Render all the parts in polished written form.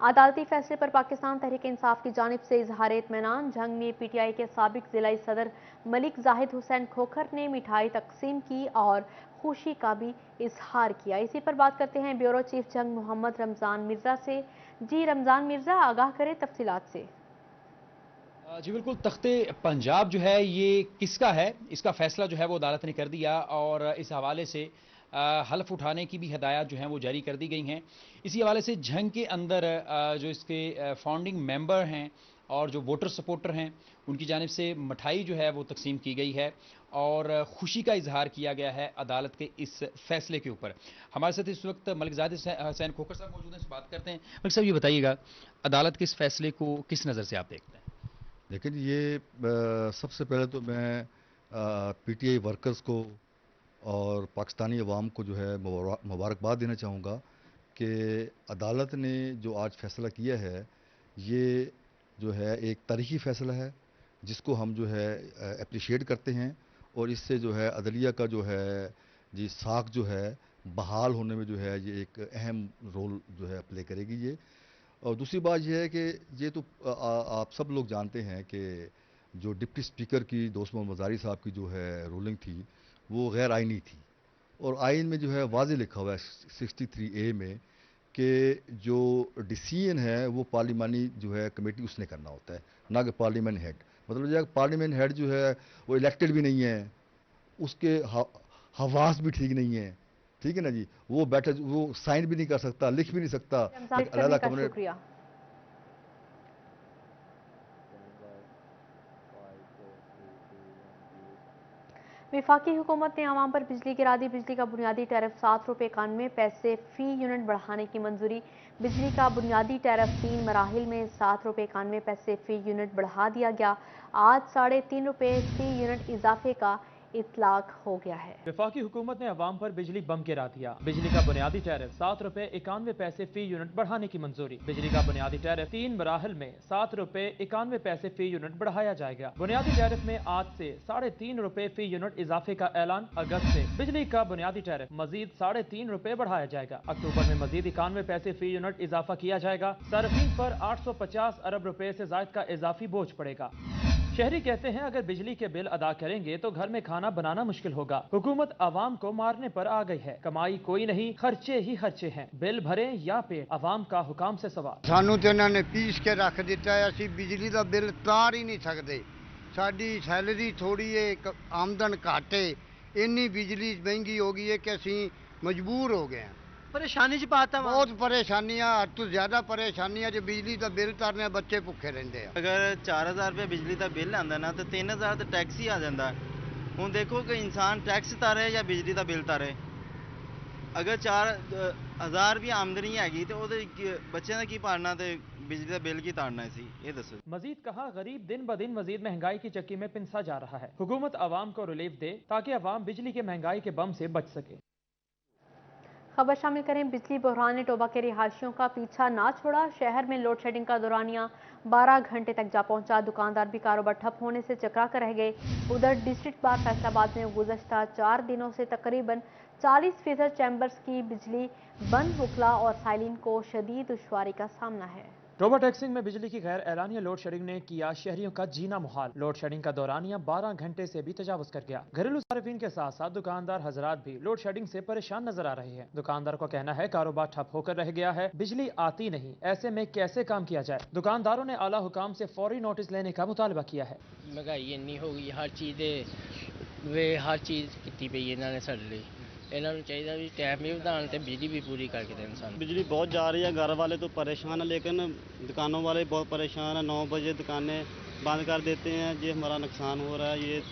अदालती फैसले पर पाकिस्तान तहरीक इंसाफ की जानिब से इजहार इत्मीनान। जंग में पीटीआई के साबिक जिलाई सदर मलिक जाहिद हुसैन खोखर ने मिठाई तकसीम की और खुशी का भी इजहार किया। इसी पर बात करते हैं ब्यूरो चीफ जंग मोहम्मद रमजान मिर्जा से। जी रमजान मिर्जा, आगाह करें तफसीलात से। जी बिल्कुल, तख्ते पंजाब जो है ये किसका है, इसका फैसला जो है वो अदालत ने कर दिया और इस हवाले से हल्फ उठाने की भी हदायत जो हैं वो जारी कर दी गई हैं। इसी हवाले से जंग के अंदर जो इसके फाउंडिंग मेंबर हैं और जो वोटर सपोर्टर हैं उनकी जानिब से मिठाई जो है वो तकसीम की गई है और खुशी का इजहार किया गया है अदालत के इस फैसले के ऊपर। हमारे साथ इस वक्त मलिक जाहिद हुसैन खोखर साहब मौजूद हैं, बात करते हैं। मलिक साहब, ये बताइएगा अदालत के इस फैसले को किस नज़र से आप देखते हैं? लेकिन ये सबसे पहले तो मैं पीटीआई वर्कर्स को और पाकिस्तानी अवाम को जो है मुबारकबाद देना चाहूँगा कि अदालत ने जो आज फैसला किया है ये जो है एक तारीखी फ़ैसला है जिसको हम जो है अप्रिशिएट करते हैं और इससे जो है अदलिया का जो है जी साख जो है बहाल होने में जो है ये एक अहम रोल जो है प्ले करेगी ये। और दूसरी बात यह है कि ये तो आप सब लोग जानते हैं कि जो डिप्टी स्पीकर की दोस्त मोहम्मद मज़ारी साहब की जो है रूलिंग थी वो गैर आइनी थी और आइन में जो है वाज़ेह लिखा हुआ है 63A में कि जो डिसीजन है वो पार्लिमानी जो है कमेटी उसने करना होता है, ना कि पार्लियामेंट हेड। मतलब जो है पार्लियामेंट हेड जो है वो इलेक्टेड भी नहीं है, उसके हवास भी ठीक नहीं है, ठीक है ना जी, वो बैठे वो साइन भी नहीं कर सकता, लिख भी नहीं सकता। शुक्रिया। वफाकी हुकूमत ने आवाम पर बिजली गिरा दी। बिजली का बुनियादी टैरिफ 7 रुपये 91 पैसे फी यूनिट बढ़ाने की मंजूरी। बिजली का बुनियादी टैरिफ 3 मराहिल में 7 रुपये 91 पैसे फी यूनिट बढ़ा दिया गया। आज 3.5 रुपये फी यूनिट इजाफे का इतलाक हो गया है। वफाकी हुकूमत ने अवाम पर बिजली बम गिरा दिया। बिजली का बुनियादी टैरिफ 7 रुपये 91 पैसे फी यूनिट बढ़ाने की मंजूरी। बिजली का बुनियादी टैरिफ 3 मराहल में 7 रुपये 91 पैसे फी यूनिट बढ़ाया जाएगा। बुनियादी टैरिफ में आज से 3.5 रुपये फी यूनिट इजाफे का ऐलान। अगस्त से बिजली का बुनियादी टैरिफ मजीद 3.5 रुपये बढ़ाया जाएगा। अक्टूबर में मजीद 91 पैसे फी यूनिट इजाफा किया जाएगा। सार्फिन पर 850 अरब रुपए से ज्यादा का इजाफी बोझ पड़ेगा। शहरी कहते हैं अगर बिजली के बिल अदा करेंगे तो घर में खाना बनाना मुश्किल होगा। हुकूमत आवाम को मारने पर आ गई है। कमाई कोई नहीं, खर्चे ही खर्चे हैं। बिल भरें या पेट, आवाम का हुकाम से सवाल। सानू तो इन्होंने पीस के रख दिता है, असी बिजली का बिल तार ही नहीं सकते। साडी सैलरी थोड़ी है, आमदन घट है, इन्नी बिजली महंगी हो गई है कि असी मजबूर हो गए हैं। परेशानी च पाता बहुत परेशानियां, हद तो ज्यादा परेशानियां जो बिजली का बिल तारने बच्चे भुखे रहते हैं। अगर 4000 रुपये बिजली का बिल आंदा ना तो 3000 तो टैक्स ही आ जाता है। हूँ देखो कि इंसान टैक्स तारे या बिजली का बिल तारे। अगर 4000 भी आमदनी हैगी तो बच्चे का की पालना तो बिजली का बिल की तारना सी, ये दसो। मजीद कहा गरीब दिन ब दिन मजीद महंगाई की चक्की में पिनसा जा रहा है। हुकूमत आवाम को रिलीफ दे ताकि आवाम बिजली के महंगाई के बम से बच सके। खबर शामिल करें। बिजली बहरान ने टोबा के रिहायशियों का पीछा ना छोड़ा। शहर में लोड शेडिंग का दौरानिया 12 घंटे तक जा पहुंचा। दुकानदार भी कारोबार ठप होने से चकरा कर रह गए। उधर डिस्ट्रिक्ट बार फैसलाबाद में गुज़श्ता 4 दिनों से तकरीबन 40% चैम्बर्स की बिजली बंद। वकला और साइलिन को शदीद दुश्वारी का सामना है। टोबा टैक्सिंग में बिजली की गैर एलानिया लोड शेडिंग ने किया शहरियों का जीना मुहाल। लोड शेडिंग का दौरानिया 12 घंटे से भी तजावुज कर गया। घरेलू सार्फिन के साथ साथ दुकानदार हजरात भी लोड शेडिंग से परेशान नजर आ रहे हैं। दुकानदार का कहना है कारोबार ठप होकर रह गया है, बिजली आती नहीं, ऐसे में कैसे काम किया जाए। दुकानदारों ने आला हुकाम से फौरी नोटिस लेने का मुतालबा किया है। महंगाई इन्नी हो गई, हर चीज की पई इन्होंने साडे लिए। इन्होंने चाहिए भी टाइम भी बढ़ाने ते बिजली भी पूरी करके दें। इंसान बिजली बहुत जा रही है, घर वाले तो परेशान है लेकिन दुकानों वाले बहुत परेशान है। 9 बजे दुकानें बंद कर देते हैं, ये हमारा नुकसान हो रहा है, ये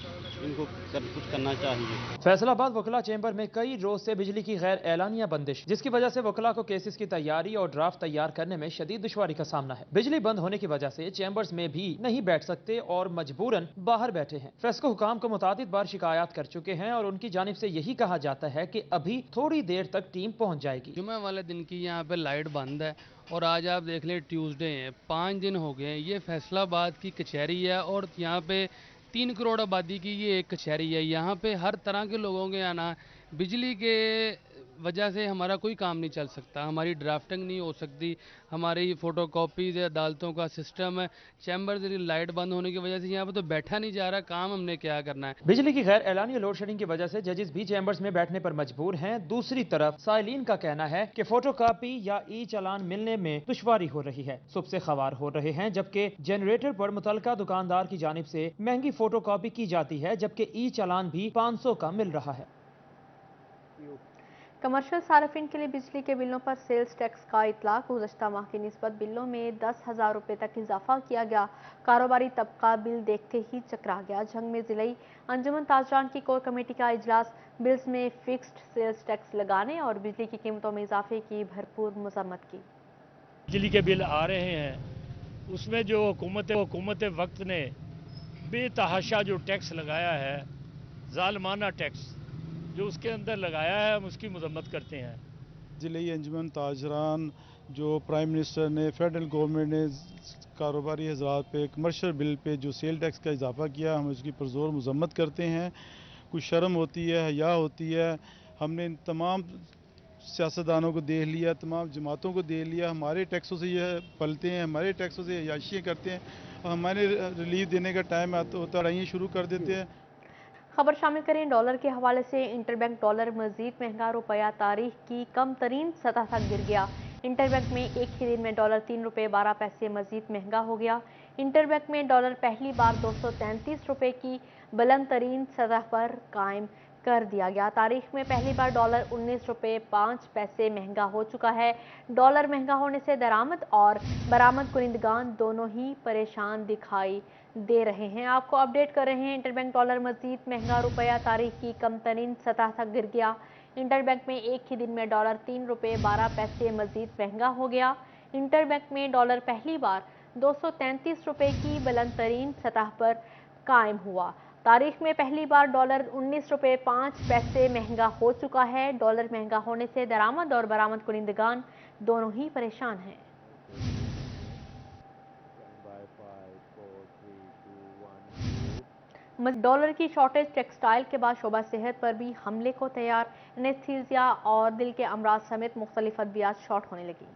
इनको कुछ करना चाहिए। फैसलाबाद वकला चैम्बर में कई रोज से बिजली की गैर एलानिया बंदिश, जिसकी वजह से वकला को केसेस की तैयारी और ड्राफ्ट तैयार करने में शदीद दुश्वारी का सामना है। बिजली बंद होने की वजह से चैम्बर्स में भी नहीं बैठ सकते और मजबूरन बाहर बैठे हैं। फेस्को हुकाम को मुतादिद बार शिकायत कर चुके हैं और उनकी जानिब से यही कहा जाता है कि अभी थोड़ी देर तक टीम पहुंच जाएगी। जुम्मे वाले दिन की यहाँ पे लाइट बंद है और आज आप देख लें ट्यूसडे है, 5 दिन हो गए। ये फैसलाबाद की कचहरी है और यहाँ पे 3 करोड़ आबादी की ये एक कचहरी है। यहाँ पे हर तरह के लोगों के आना, बिजली के वजह से हमारा कोई काम नहीं चल सकता, हमारी ड्राफ्टिंग नहीं हो सकती, हमारी फ़ोटो कॉपीज अदालतों का सिस्टम है, चैम्बर की लाइट बंद होने की वजह से यहाँ पर तो बैठा नहीं जा रहा, काम हमने क्या करना है। बिजली की गैर एलानी लोड शेडिंग की वजह से जजेस भी चैम्बर्स में बैठने पर मजबूर हैं। दूसरी तरफ साइलिन का कहना है कि फोटो कॉपी या ई चालान मिलने में दुश्वारी हो रही है, सुबह से खवार हो रहे हैं, जबकि जनरेटर पर मुतलका दुकानदार की जानिब से महंगी फोटो कॉपी की जाती है, जबकि ई चालान भी 500 का मिल रहा है। कमर्शियल सार्फिन के लिए बिजली के बिलों पर सेल्स टैक्स का इतलाक। गुज़श्ता माह की निस्बत बिलों में 10,000 रुपये तक इजाफा किया गया। कारोबारी तबका बिल देखते ही चकरा गया। जंग में ज़िलाई अंजुमन ताजरान की कोर कमेटी का इजलास। बिल्स में फिक्स्ड सेल्स टैक्स लगाने और बिजली की कीमतों में इजाफे की भरपूर मजम्मत की। बिजली के बिल आ रहे हैं, उसमें जो हुकूमत वक्त ने बेतहाशा जो टैक्स लगाया है, जालमाना टैक्स जो उसके अंदर लगाया है, हम उसकी मजम्मत करते हैं। ज़िले अंजुमन ताजरान जो प्राइम मिनिस्टर ने, फेडरल गवर्नमेंट ने कारोबारी हज़रात पे कमर्शियल बिल पे जो सेल टैक्स का इजाफा किया, हम उसकी पुरजोर मजम्मत करते हैं। कुछ शर्म होती है, हया होती है। हमने इन तमाम सियासतदानों को देख लिया, तमाम जमातों को देख लिया, हमारे टैक्सों से ये पलते हैं, हमारे टैक्सों से अयाशियाँ करते हैं, और हमारे रिलीफ देने का टाइम होता लड़ाइयाँ शुरू कर देते हैं। खबर शामिल करें डॉलर के हवाले से। इंटरबैंक डॉलर मजीद महंगा, रुपया तारीख की कम तरीन सतह तक गिर गया। इंटरबैंक में एक ही दिन में डॉलर 3 रुपये 12 पैसे मजीद महंगा हो गया। इंटरबैंक में डॉलर पहली बार 233 रुपये की बुलंद तरीन सतह पर कायम कर दिया गया। तारीख में पहली बार डॉलर 19 रुपये 5 पैसे महंगा हो चुका है। डॉलर महंगा होने से दरामद और बरामद कुनिंदगान दोनों ही परेशान दिखाई दे रहे हैं। आपको अपडेट कर रहे हैं। इंटरबैंक डॉलर मजीद महंगा, रुपया तारीख की कम तरीन सतह तक गिर गया। इंटरबैंक में एक ही दिन में डॉलर 3 रुपये 12 पैसे मजीद महंगा हो गया। इंटरबैंक में डॉलर पहली बार 233 रुपये की बुलंद तरीन सतह पर कायम हुआ। तारीख में पहली बार डॉलर 19 रुपये 5 पैसे महंगा हो चुका है। डॉलर महंगा होने से दरामद और बरामद कुनिंदगान दोनों ही परेशान हैं। डॉलर की शॉर्टेज टेक्सटाइल के बाद शोबा सेहत पर भी हमले को तैयार। एनेस्थीसिया और दिल के अमराज समेत मुख्तलिफ अद्वियात शॉर्ट होने लगी।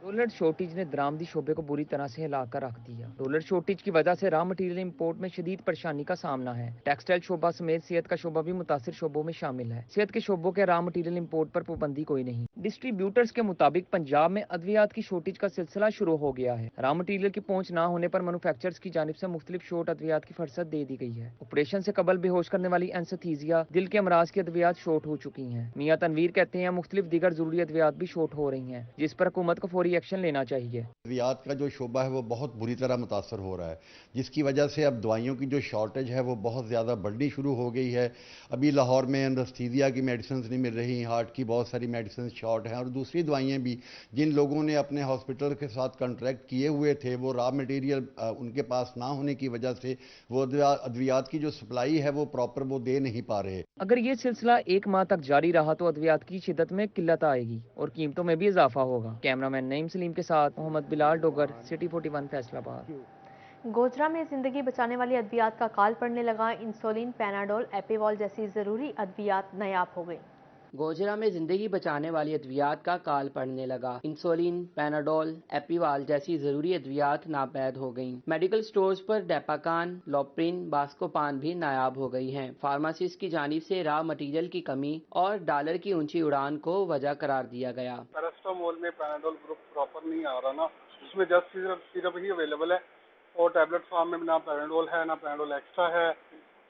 डॉलर शॉर्टेज ने दरामदी शोबे को बुरी तरह से हिला कर रख दिया। डॉलर शॉर्टेज की वजह से रॉ मटेरियल इंपोर्ट में शदीद परेशानी का सामना है। टेक्सटाइल शोबा समेत सेहत का शोबा भी मुतासिर शोबों में शामिल है। सेहत के शोबों के रॉ मटेरियल इंपोर्ट पर पाबंदी कोई नहीं। डिस्ट्रीब्यूटर्स के मुताबिक पंजाब में अद्वियात की शॉर्टेज का सिलसिला शुरू हो गया है। रॉ मटेरियल की पहुंच न होने पर मैन्युफैक्चरर्स की जानिब से मुख्तलिफ शॉर्ट अद्वियात की फरसत दे दी गई है। ऑपरेशन से कबल बेहोश करने वाली एनेस्थीसिया, दिल के अमराज की अद्वियात शॉर्ट हो चुकी हैं। मियां तनवीर कहते हैं मुख्तलिफ दीगर जरूरी अद्वियात भी शॉर्ट हो रही हैं, जिस पर हुकूमत को फौरी एक्शन लेना चाहिए। अद्वियात का जो शोबा है वो बहुत बुरी तरह मुतासर हो रहा है, जिसकी वजह से अब दवाइयों की जो शॉर्टेज है वो बहुत ज़्यादा बढ़नी शुरू हो गई है। अभी लाहौर में एनेस्थीसिया की मेडिसिन नहीं मिल रही, हार्ट की बहुत सारी मेडिसिन शॉर्ट हैं, और दूसरी दवाइयाँ भी जिन लोगों ने अपने हॉस्पिटल के साथ कॉन्ट्रैक्ट किए हुए थे वो रॉ मटेरियल उनके पास ना होने की वजह से वो अद्वियात की जो सप्लाई है वो प्रॉपर वो दे नहीं पा रहे। अगर ये सिलसिला एक माह तक जारी रहा तो अद्वियात की शिद्दत में किल्लत आएगी और कीमतों में भी इजाफा होगा। कैमरामैन नईम सलीम के साथ मोहम्मद बिलाल डोगर, सिटी 41 फैसलाबाद। गोजरा में जिंदगी बचाने वाली अद्वियात का काल पड़ने लगा। इंसुलिन, पैनाडोल, एपिवॉल जैसी जरूरी अद्वियात नायाब हो गई। गोजरा में जिंदगी बचाने वाली अद्वियात का काल पड़ने लगा। इंसुलिन, पैनाडोल, एपिवाल जैसी जरूरी अद्वियात नापैद हो गईं। मेडिकल स्टोर्स पर डेपाकान, लोप्रिन, बास्कोपान भी नायाब हो गई हैं। फार्मासिस्ट की जानिब से रॉ मटेरियल की कमी और डॉलर की ऊंची उड़ान को वजह करार दिया गया। पैरास्टामोल में पैनाडोल ग्रुप प्रॉपर नहीं आ रहा ना, उसमें जस्ट सिरप ही अवेलेबल है, और टैबलेट फॉर्म में ना पैनाडोल है ना पैनाडोल एक्स्ट्रा है,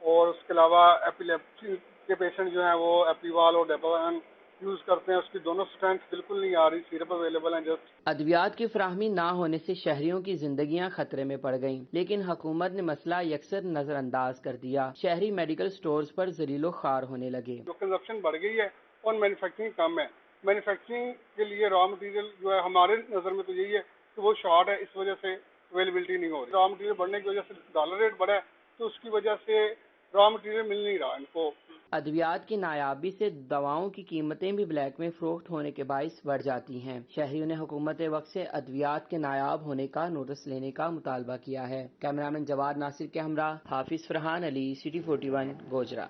और उसके अलावा एपिलेप्सी के पेशेंट जो हैं वो एपिवाल और डेपाकान यूज करते हैं, उसकी दोनों स्ट्रेंथ बिल्कुल नहीं आ रही, सिरप अवेलेबल है जस्ट। अद्वियात की फ्राहमी ना होने से शहरियों की जिंदगियां खतरे में पड़ गईं, लेकिन हुकूमत ने मसला यकसर नजरअंदाज कर दिया। शहरी मेडिकल स्टोर्स पर जरीलो खार होने लगे। जो कंजप्शन बढ़ गई है और मैन्युफैक्चरिंग कम है। मैन्युफैक्चरिंग के लिए रॉ मटेरियल जो है हमारे नज़र में तो यही है कि वो शॉर्ट है, इस वजह से अवेलेबिलिटी नहीं हो रही। रॉ मटेरियल बढ़ने की वजह से डॉलर रेट बढ़ा है, तो उसकी वजह से रॉ मटेरियल मिल नहीं रहा इनको। अद्वियात की नायाबी से दवाओं की कीमतें भी ब्लैक में फरोख्त होने के बाइस बढ़ जाती हैं। शहरियों ने हुकूमत वक्त से अद्वियात के नायाब होने का नोटिस लेने का मुतालबा किया है। कैमरामैन जवाद नासिर के हमरा हाफिज फरहान अली, सिटी 41 गोजरा।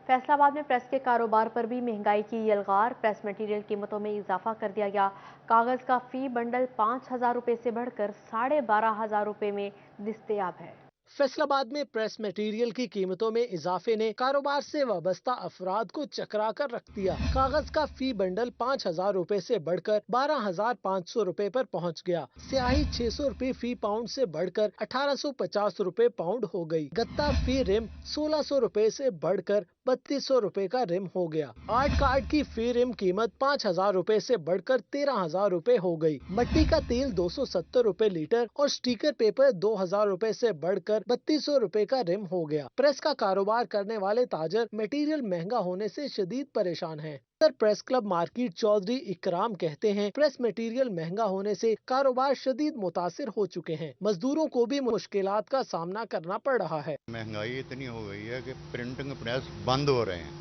फैसलाबाद में प्रेस के कारोबार पर भी महंगाई की यलगार। प्रेस मटीरियल कीमतों में इजाफा कर दिया गया। कागज का फी बंडल 5,000 रुपये से बढ़कर 12,500 रुपये में दस्तयाब है। फैसलाबाद में प्रेस मटेरियल की कीमतों में इजाफे ने कारोबार से वाबस्ता अफराद को चकरा कर रख दिया। कागज का फी बंडल 5,000 रुपए से बढ़कर 12,500 रुपए पर पहुंच गया। स्याही 600 रुपए फी पाउंड से बढ़कर 1,850 रुपए पाउंड हो गई। गत्ता फी रिम 1,600 रुपए से बढ़कर 3,200 रुपए का रिम हो गया। आर्ट कार्ड की फी रिम कीमत 5,000 रुपए से बढ़कर 13,000 रुपए हो गई। मट्टी का तेल 270 रुपए लीटर और स्टिकर पेपर 2,000 रुपए से बढ़कर 3,200 रुपए का रिम हो गया। प्रेस का कारोबार करने वाले ताजर मटेरियल महंगा होने से शदीद परेशान हैं। प्रेस क्लब मार्केट चौधरी इकराम कहते हैं, प्रेस मटेरियल महंगा होने से कारोबार शदीद मुतासिर हो चुके हैं। मजदूरों को भी मुश्किलात का सामना करना पड़ रहा है। महंगाई इतनी हो गई है कि प्रिंटिंग प्रेस बंद हो रहे हैं,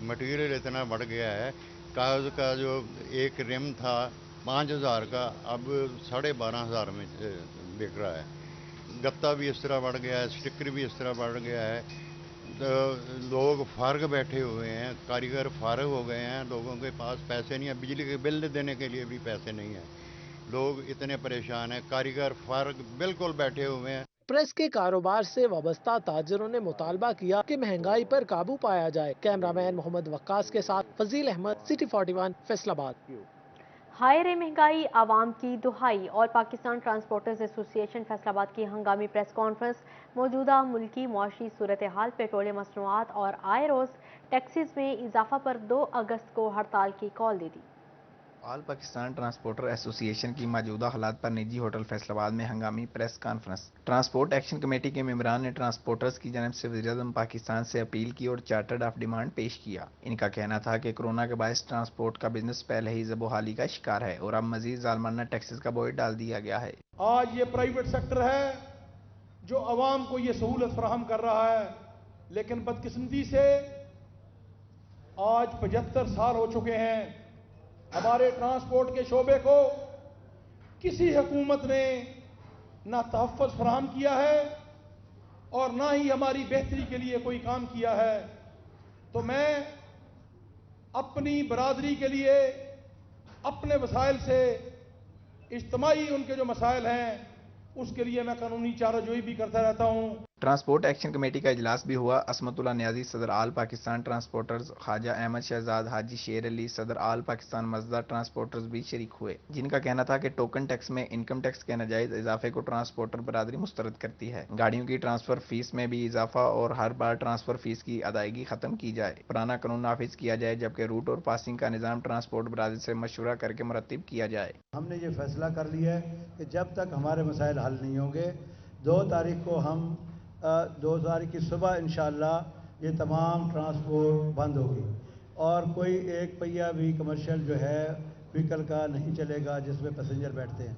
मटेरियल इतना बढ़ गया है। कागज का जो एक रिम था 5,000 का, अब 12,500 में बिक रहा है। गत्ता भी इस तरह बढ़ गया है, स्टिकर भी इस तरह बढ़ गया है। तो लोग फारग बैठे हुए हैं, कारीगर फारग हो गए हैं, लोगों के पास पैसे नहीं है, बिजली के बिल देने के लिए भी पैसे नहीं है। लोग इतने परेशान हैं, कारीगर फारग बिल्कुल बैठे हुए हैं। प्रेस के कारोबार से वाबस्ता ताजरों ने मुतालबा किया कि महंगाई पर काबू पाया जाए। कैमरामैन मोहम्मद वक्कास के साथ फजील अहमद, सिटी 41, फैसलाबाद। हाय रे महंगाई, आवाम की दुहाई। और पाकिस्तान ट्रांसपोर्टर्स एसोसिएशन फैसलाबाद की हंगामी प्रेस कॉन्फ्रेंस मौजूदा मुल्की मुआशी सूरत हाल, पेट्रोलियम मसनूआत और आए रोज़ टैक्सीज में इजाफा पर 2 अगस्त को हड़ताल की कॉल दे दी। ऑल पाकिस्तान ट्रांसपोर्टर एसोसिएशन की मौजूदा हालात पर निजी होटल फैसलाबाद में हंगामी press conference. Transport action committee के मेंबरान ने ट्रांसपोर्टर्स की जानिब से वज़ीर-ए-आज़म पाकिस्तान से अपील की और चार्टर्ड ऑफ डिमांड पेश किया। इनका कहना था कि कोरोना के बायस ट्रांसपोर्ट का बिजनेस पहले ही ज़बोहाली का शिकार है और अब मजीद ज़ालमाना टैक्सेस का बोझ डाल दिया गया है। आज ये प्राइवेट सेक्टर है जो आवाम को ये सहूलत फराहम कर रहा है, लेकिन बदकिस्मती से आज 75 साल हो चुके हैं हमारे ट्रांसपोर्ट के शोबे को किसी हुकूमत ने ना तहफ़्फ़ुज़ फराहम किया है और ना ही हमारी बेहतरी के लिए कोई काम किया है। तो मैं अपनी बरादरी के लिए अपने वसाइल से इज्तिमाई उनके जो मसाइल हैं उसके लिए मैं कानूनी चाराजोई भी करता रहता हूँ। ट्रांसपोर्ट एक्शन कमेटी का इजलास भी हुआ। असमतुल्ला न्याजी, सदर आल पाकिस्तान ट्रांसपोर्टर्स, ख्वाजा अहमद शहजाद, हाजी शेर अली, सदर आल पाकिस्तान मजदा ट्रांसपोर्टर्स भी शरीक हुए, जिनका कहना था कि टोकन टैक्स में इनकम टैक्स के नाजायज इजाफे को ट्रांसपोर्टर बरादरी मुस्तरद करती है। गाड़ियों की ट्रांसफर फीस में भी इजाफा और हर बार ट्रांसफर फीस की अदायगी खत्म की जाए। पुराना कानून नाफिज किया जाए, जबकि रूट और पासिंग का निज़ाम ट्रांसपोर्ट बरादरी से मशवरा करके मुरतब किया जाए। हमने ये फैसला कर लिया है कि जब तक हमारे मसाइल हल नहीं होंगे 2 तारीख को हम 2 तारीख की सुबह इंशाअल्लाह ये तमाम ट्रांसपोर्ट बंद होगी और कोई एक पहिया भी कमर्शियल जो है व्हीकल का नहीं चलेगा जिसमें पैसेंजर बैठते हैं।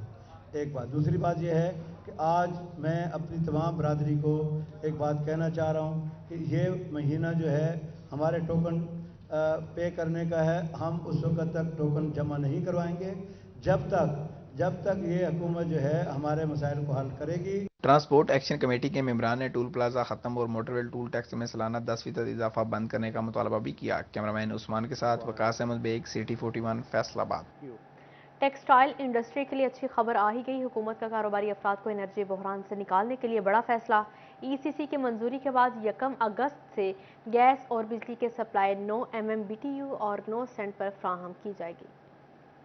एक बात। दूसरी बात यह है कि आज मैं अपनी तमाम बरादरी को एक बात कहना चाह रहा हूँ कि ये महीना जो है हमारे टोकन पे करने का है। हम उस वक्त तक टोकन जमा नहीं करवाएंगे जब तक ये हुकूमत जो है हमारे मसाइल को हल करेगी। ट्रांसपोर्ट एक्शन कमेटी के मेंबरान ने टूल प्लाजा खत्म और मोटरवेल टूल टैक्स में सालाना 10% इजाफा बंद करने का मुतालबा भी किया। कैमरामैन उस्मान के साथ Waqas Ahmed Baig, city 41, Faisalabad. Textile industry के लिए अच्छी खबर आ ही गई। हुकूमत का कारोबारी अफराद को एनर्जी बहरान से निकालने के लिए बड़ा फैसला। ECC की मंजूरी के बाद 1 अगस्त से गैस और बिजली के सप्लाई 9 MMBTU और 9 सेंट पर फ्राहम की जाएगी।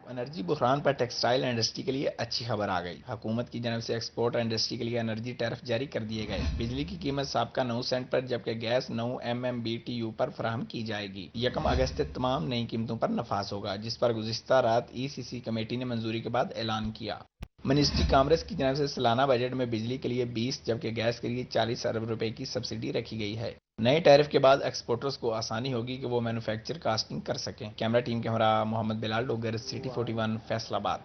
एनर्जी बहरान पर टेक्सटाइल इंडस्ट्री के लिए अच्छी खबर आ गई। हुकूमत की जानब से एक्सपोर्ट इंडस्ट्री के लिए एनर्जी टैरिफ जारी कर दिए गए। बिजली की कीमत साबका 9 सेंट पर जबकि गैस 9 MMBTU पर फराहम की जाएगी। 1 अगस्त से तमाम नई कीमतों पर नफास होगा, जिस पर गुज़िश्ता रात ECC कमेटी ने मंजूरी के बाद ऐलान किया। मिनिस्ट्री कांग्रेस की जानब से सालाना बजट में बिजली के लिए 20 जबकि गैस के लिए 40 अरब रुपए की सब्सिडी रखी गई है। नए टैरिफ के बाद एक्सपोर्टर्स को आसानी होगी कि वो मैन्युफैक्चर कास्टिंग कर सकें। कैमरा टीम के हमरा मोहम्मद बिलाल डोगर, सिटी 41, फैसलाबाद।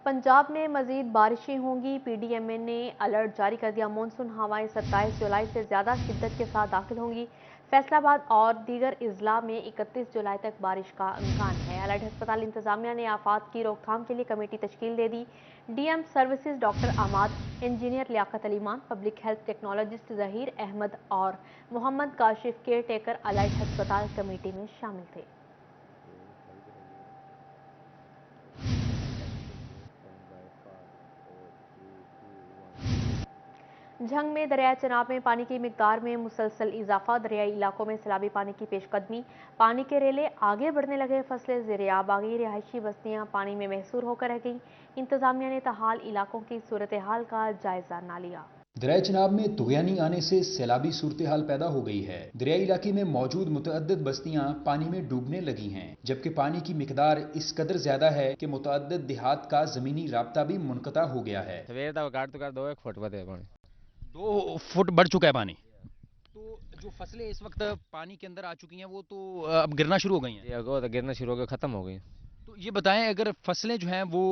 पंजाब में मजीद बारिशें होंगी। PDMA ने अलर्ट जारी कर दिया। मानसून हवाएं 27 जुलाई से ज़्यादा शिद्दत के साथ दाखिल होंगी। फैसला आबाद और दीगर अजला में 31 जुलाई तक बारिश का इम्कान है। अलर्ट अस्पताल इंतजामिया ने आफात की रोकथाम के लिए कमेटी तश्कील दे दी। DM services doctor Amad, engineer Liaqat Ali Maan, public health technologist Zaheer Ahmed और Mohammad Kashif caretaker alert अस्पताल कमेटी में शामिल थे। झंग में दरियाए चनाब में पानी की मिकदार में मुसलसल इजाफा, दरियाई इलाकों में सैलाबी पानी की पेशकदमी, पानी के रेले आगे बढ़ने लगे, फसलें ज़ेर-ए-आब आ गई, रिहायशी बस्तियां पानी में महसूर होकर रह गईं। इंतजामिया ने ताहाल इलाकों की सूरत हाल का जायजा न लिया। दरियाए चनाब में तुगयानी आने से सैलाबी सूरत हाल पैदा हो गई है। दरियाई इलाके में मौजूद मुतअद्दिद बस्तियां पानी में डूबने लगी हैं, जबकि पानी की मिकदार इस कदर ज्यादा है कि मुतअद्दिद देहात का जमीनी राब्ता भी मुनक़ता हो गया है। 2 फुट बढ़ चुका है पानी। तो जो फसलें इस वक्त पानी के अंदर आ चुकी हैं वो तो अब गिरना शुरू हो गई हैं। वो तो गिरना शुरू हो गई, खत्म हो गई। तो ये बताएं, अगर फसलें जो हैं वो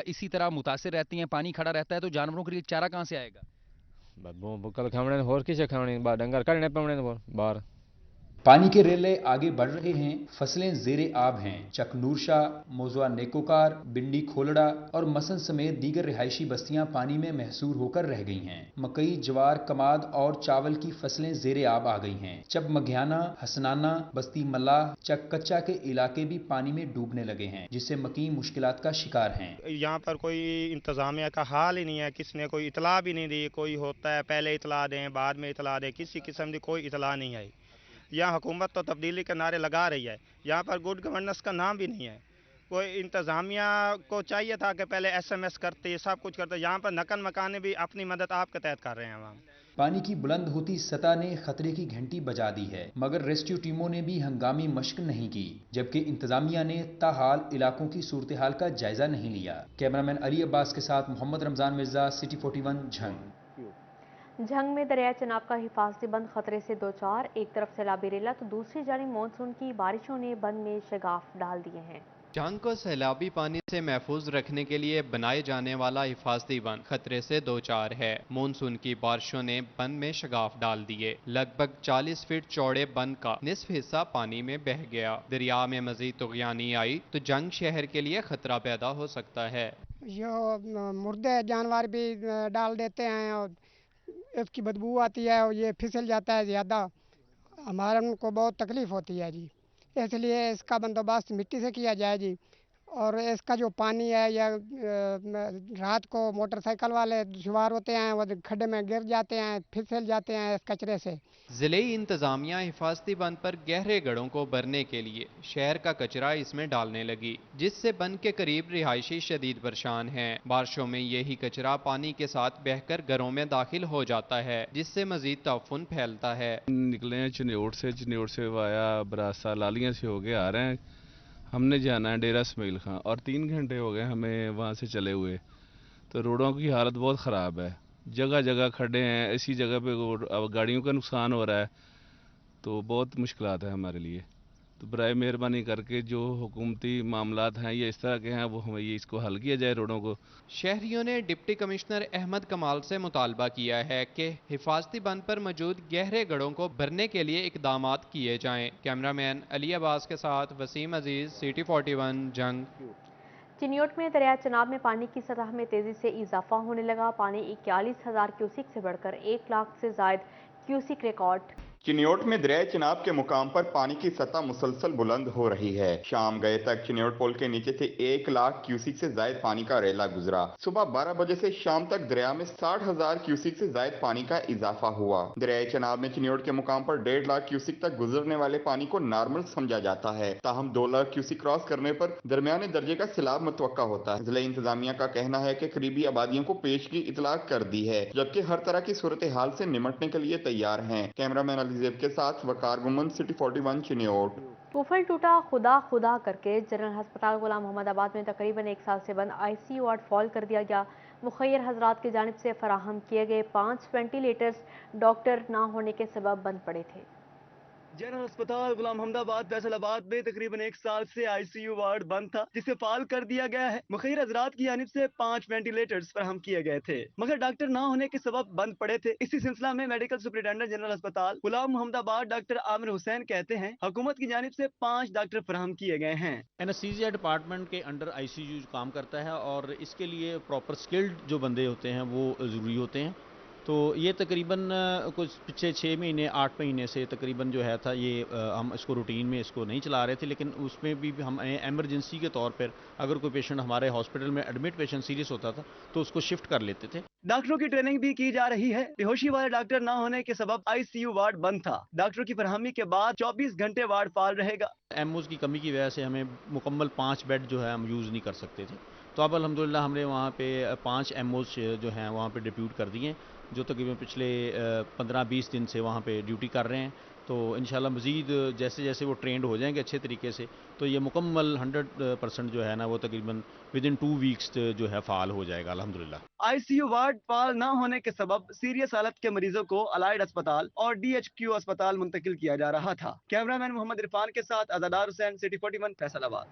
इसी तरह मुतासिर रहती हैं, पानी खड़ा रहता है, तो जानवरों के लिए चारा कहाँ से आएगा? कल खाने होर किसे खाने डंगर कड़ने पवने बाहर। पानी के रेले आगे बढ़ रहे हैं, फसलें ज़ेरे आब हैं। चकनूरशा, मोजवा नेकोकार, बिंडी खोलड़ा और मसन समेत दीगर रिहायशी बस्तियां पानी में महसूर होकर रह गई हैं। मकई, जवार, कमाद और चावल की फसलें ज़ेरे आब आ गई हैं। चब मघियाना, हसनाना, बस्ती मल्लाह, चक कच्चा के इलाके भी पानी में डूबने लगे हैं, जिससे मकीन मुश्किलात का शिकार हैं। यहाँ पर कोई इंतजामिया का हाल ही नहीं है, किसने कोई इतला भी नहीं दी। कोई होता है पहले इतला दें, बाद में इतला दें, किसी किस्म की कोई इतला नहीं आई। यहाँ हुकूमत तो तब्दीली के नारे लगा रही है, यहाँ पर गुड गवर्नेंस का नाम भी नहीं है। कोई इंतज़ामिया को चाहिए था कि पहले SMS करते, सब कुछ करते। यहाँ पर नकन मकाने भी अपनी मदद आपके तहत कर रहे हैं। वहाँ पानी की बुलंद होती सतह ने खतरे की घंटी बजा दी है, मगर रेस्क्यू टीमों ने भी हंगामी मशक नहीं की, जबकि इंतजामिया ने ताहाल इलाकों की सूरत हाल का जायजा नहीं लिया। कैमरामैन अली अब्बास के साथ मोहम्मद रमजान मिर्जा, सिटी 41 झंग। झंग में दरिया चनाब का हिफाजती बंद खतरे से दो चार, एक तरफ सैलाबी रेला तो दूसरी जानिब मानसून की बारिशों ने बंद में शगाफ डाल दिए हैं। झंग को सैलाबी पानी से महफूज रखने के लिए बनाए जाने वाला हिफाजती बंद खतरे से दो चार है। मानसून की बारिशों ने बंद में शगाफ डाल दिए। लगभग 40 फीट चौड़े बंद का निसफ हिस्सा पानी में बह गया। दरिया में मजीद तुगयानी आई तो झंग शहर के लिए खतरा पैदा हो सकता है। जो मुर्दे जानवर भी डाल देते हैं और इसकी बदबू आती है और ये फिसल जाता है ज़्यादा, हमारे उनको बहुत तकलीफ़ होती है जी। इसलिए इसका बंदोबस्त मिट्टी से किया जाए जी। और इसका जो पानी है या रात को मोटरसाइकिल वाले सवार होते हैं वो खड्डे में गिर जाते हैं, फिसल जाते हैं इस कचरे से। जिले इंतजामिया हिफाजती बंद पर गहरे गढ़ों को भरने के लिए शहर का कचरा इसमें डालने लगी, जिससे बंद के करीब रिहायशी शदीद परेशान हैं। बारिशों में यही कचरा पानी के साथ बहकर घरों में दाखिल हो जाता है, जिससे मजीद ताफुन फैलता है। निकले हैं चिन्योट से वाया बरासा लालियां से होके आ रहे हैं। हमने जाना है डेरा इसमाइल खां और 3 घंटे हो गए हमें वहाँ से चले हुए। तो रोडों की हालत बहुत ख़राब है, जगह जगह खड्डे हैं, ऐसी जगह पे गाड़ियों का नुकसान हो रहा है, तो बहुत मुश्किलात है हमारे लिए। तो बराए मेहरबानी करके जो हुकूमती मामलात हैं ये इस तरह के हैं, वो हमें ये इसको हल किया जाए रोडों को। शहरियों ने डिप्टी कमिश्नर अहमद कमाल से मुतालबा किया है कि हिफाजती बंद पर मौजूद गहरे गढ़ों को भरने के लिए इकदामात किए जाएं। कैमरामैन अली अब्बास के साथ वसीम अजीज, सिटी 41 झंग। चिन्योट में दरिया चनाब में पानी की सतह में तेजी से इजाफा होने लगा। पानी 41,000 क्यूसिक से बढ़कर 1 लाख से जायद क्यूसिक रिकॉर्ड। चिन्योट में दरिया चनाब के मुकाम पर पानी की सतह मुसलसल बुलंद हो रही है। शाम गए तक चिन्योट पुल के नीचे से 1 लाख क्यूसिक से जायद पानी का रेला गुजरा। सुबह 12 बजे से शाम तक दरिया में 60,000 क्यूसिक से जायद पानी का इजाफा हुआ। दरिया चनाब में चिन्योट के मुकाम पर 1.5 लाख क्यूसिक तक गुजरने वाले पानी को नॉर्मल समझा जाता है, ताहम 2 लाख क्यूसिक क्रॉस करने पर दरमियाने दर्जे का सैलाब मुतवक्का होता है। जिला इंतजामिया का कहना है कि करीबी आबादियों को पेश की इतलाक कर दी है, जबकि हर तरह की सूरत हाल से निमटने के लिए तैयार हैं। कैमरामैन अलीजेब के साथ वकार गुमन, सिटी 41 चिन्योट। टूफल टूटा खुदा खुदा करके जनरल अस्पताल गुलाम मोहम्मद आबाद में तकरीबन 1 साल से बंद ICU वार्ड फॉल कर दिया गया। मुखैर हजरात की जानिब से फराहम किए गए 5 वेंटिलेटर्स डॉक्टर ना होने के सबब बंद पड़े थे। जनरल अस्पताल गुलाम मोहम्मदाबाद फैसलाबाद में तकरीबन 1 साल से आईसीयू वार्ड बंद था, जिसे फाल कर दिया गया है। मुखिर हजरात की जानिब से 5 वेंटिलेटर्स फराहम किए गए थे, मगर डॉक्टर न होने के सबब बंद पड़े थे। इसी सिलसिला में मेडिकल सुपरिटेंडेंट जनरल अस्पताल गुलाम मोहम्मदाबाद डॉक्टर आमिर हुसैन कहते हैं, हुकूमत की जानिब से 5 डॉक्टर फराहम किए गए हैं। एनेस्थीसिया डिपार्टमेंट के अंडर आईसीयू काम करता है और इसके लिए प्रॉपर स्किल्ड जो बंदे होते हैं वो ज़रूरी होते हैं। तो ये तकरीबन कुछ पिछले 6 महीने 8 महीने से तकरीबन जो है था ये हम इसको रूटीन में इसको नहीं चला रहे थे, लेकिन उसमें भी हम एमरजेंसी के तौर पर अगर कोई पेशेंट हमारे हॉस्पिटल में एडमिट पेशेंट सीरियस होता था तो उसको शिफ्ट कर लेते थे। डॉक्टरों की ट्रेनिंग भी की जा रही है। बेहोशी वाले डॉक्टर न होने के सबब आईसीयू वार्ड बंद था। डॉक्टरों की फरहमी के बाद 24 घंटे वार्ड फाल रहेगा। एमओज की कमी की वजह से हमें मुकम्मल 5 बेड जो है हम यूज़ नहीं कर सकते थे, तो अब अल्हम्दुलिल्लाह हमने वहाँ पे 5 एमओज जो हैं वहाँ पे डिप्यूट कर दिए, जो तकरीबन पिछले 15-20 दिन से वहाँ पे ड्यूटी कर रहे हैं। तो इंशाल्लाह मज़ीद जैसे जैसे वो ट्रेंड हो जाएंगे अच्छे तरीके से, तो ये मुकम्मल 100% जो है ना वो तकरीबन विदिन 2 वीक्स जो है फाल हो जाएगा अल्हम्दुलिल्लाह। आईसीयू वार्ड फाल न होने के सबब सीरियस हालत के मरीजों को अलाइड अस्पताल और डीएचक्यू अस्पताल मुंतकिल किया जा रहा था। कैमरामैन मोहम्मद इरफान के साथ अज़ादार हुसैन, सिटी 41 फैसलाबाद।